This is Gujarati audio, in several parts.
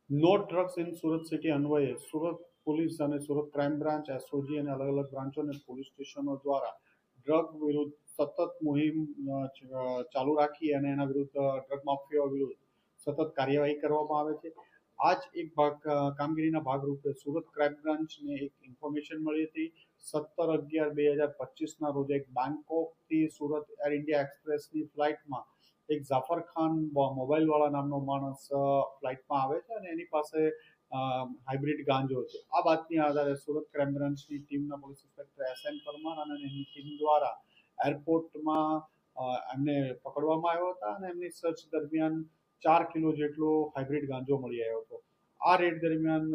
No drugs in Surat city અન્વયે સુરત પોલીસ અને સુરત ક્રાઇમ બ્રાન્ચ, એસઓજી અને અલગ અલગ બ્રાન્ચો અને પોલીસ સ્ટેશનો દ્વારા ડ્રગ વિરુદ્ધ સતત મુહિમ ચાલુ રાખી અને એના વિરુદ્ધ ડ્રગ માફિયાઓ વિરુદ્ધ સતત કાર્યવાહી કરવામાં આવે છે. આ જ એક કામગીરીના ભાગરૂપે સુરત ક્રાઇમ બ્રાન્ચને એક ઇન્ફોર્મેશન મળી હતી. 17/11/2025ના રોજ એક બેંકોકથી સુરત એર ઇન્ડિયા એક્સપ્રેસની ફ્લાઇટમાં એક જાફર ખાન મોબાઈલ વાળા નામનો માણસ ફ્લાઇટમાં આવે છે અને એની પાસે હાઇબ્રિડ ગાંજો છે. આ બાતમી આધારે સુરત ક્રાઇમ બ્રાન્ચની ટીમના પોલીસ ઇન્સ્પેક્ટર SN પરમાર અને એની ટીમ દ્વારા એરપોર્ટમાં એમને પકડવામાં આવ્યા હતા અને એમની સર્ચ દરમિયાન 4 કિલો જેટલો હાઇબ્રિડ ગાંજો મળી આવ્યો હતો. આ રેડ દરમિયાન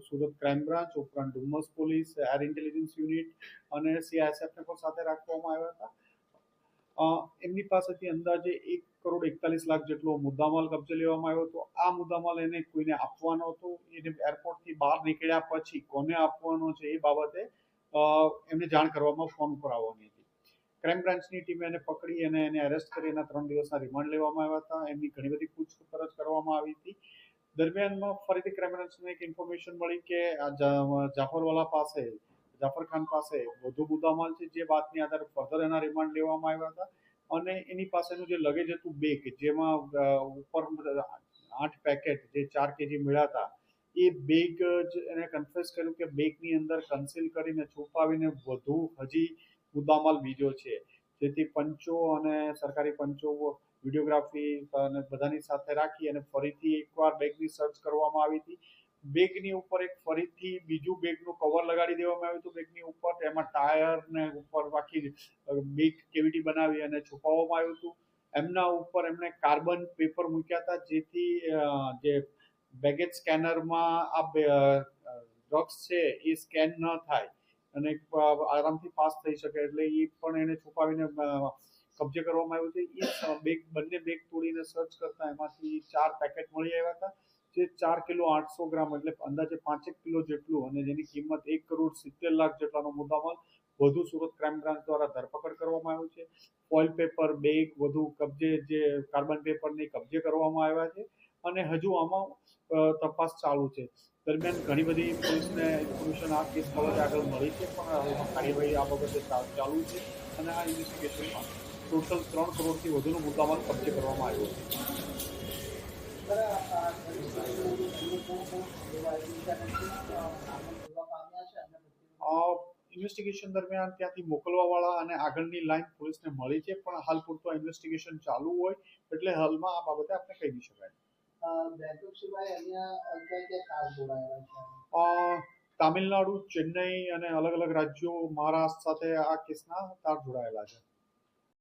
સુરત ક્રાઇમ બ્રાન્ચ ઉપરાંત Dumas police, air intelligence unit અને CISFને પણ સાથે રાખવામાં આવ્યા હતા. એમની પાસેથી અંદાજે 1,41,00,000 જેટલો મુદ્દામાલ કબજે લેવામાં આવ્યો હતો. આ મુદ્દામાલ એને કોઈને આપવાનો હતો. એને એરપોર્ટથી બહાર નીકળ્યા પછી કોને આપવાનો છે એ બાબતે એમને જાણ કરવામાં ફોન ઉપર આવવાની હતી. ક્રાઇમ બ્રાન્ચની ટીમે એને પકડી અને એને અરેસ્ટ કરી એના 3 દિવસના રિમાન્ડ લેવામાં આવ્યા હતા. એમની ઘણી બધી પૂછપરછ કરવામાં આવી હતી. દરમિયાનમાં ફરીથી ક્રાઇમ બ્રાન્ચને એક ઇન્ફોર્મેશન મળી કે જાફર ખાન પાસે વધુ મુદ્દામાલ છે, જે બાતમી આધારે ફર્ધર એના રિમાન્ડ લેવામાં આવ્યા હતા અને એની પાસેનું જે લગેજ હતું બેગ, જેમાં ઉપર 8 પેકેટ જે 4 kg મળ્યા હતા, એ બેગ જ એને કન્ફેસ કર્યું કે બેગની અંદર કન્સીલ કરીને છુપાવીને વધુ હજી મુદ્દામાલ બીજો છે. જેથી પંચો અને સરકારી પંચો વિડીયોગ્રાફી અને બધાની સાથે રાખી અને ફરીથી એકવાર બેગની સર્ચ કરવામાં આવી હતી. બેગની ઉપર એક ફરીથી બીજું બેગનું કવર લગાડી દેવામાં આવ્યું હતું બેગની ઉપર. એમાં ટાયર ને ઉપર આખી બેગ કેવિટી બનાવી અને છુપાવવામાં આવ્યું હતું. એમના ઉપર એમણે કાર્બન પેપર મૂક્યા હતા, જેથી જે બેગેજ સ્કેનરમાં આ ડ્રગ્સ છે એ સ્કેન ન થાય અને આરામથી પાસ થઈ શકે, એટલે એ પણ એને છુપાવીને કબજે કરવામાં આવ્યું છે. એ બંને બેગ તોડીને સર્ચ કરતા એમાંથી 4 પેકેટ મળી આવ્યા હતા, જે 4 કિલો 800 ગ્રામ એટલે અંદાજે 5 કિલો જેટલું અને જેની કિંમત 1,70,00,000 જેટલાનો મુદ્દામાલ વધુ સુરત ક્રાઇમ બ્રાન્ચ દ્વારા ધરપકડ કરવામાં આવ્યું છે. ફોઇલ પેપર, બેગ વધુ કબજે, જે કાર્બન પેપરને કબજે કરવામાં આવ્યા છે અને હજુ આમાં તપાસ ચાલુ છે. દરમિયાન ઘણી બધી પોલીસને ઇન્ફોર્મેશન આ કેસ બાબતે આગળ મળી છે, પણ હાલમાં કાર્યવાહી આ બાબતે ચાલુ છે અને આ ઇન્વેસ્ટિગેશનમાં ટોટલ 3 કરોડથી વધુનો મુદ્દામાલ કબજે કરવામાં આવ્યો છે. ઇન્વેસ્ટિગેશન દરમિયાન ત્યાંથી મોકલવાવાળા અને આગળની લાઈન પોલીસને મળી છે, પણ હાલ પૂરતું ઇન્વેસ્ટિગેશન ચાલુ હોય એટલે હાલમાં આ બાબતે આપણે કહી નહીં શકાય. તામિલનાડુ, ચેન્નઈ અને અલગ અલગ રાજ્યો, મહારાષ્ટ્ર સાથે આ કેસના તાર જોડાયેલા છે.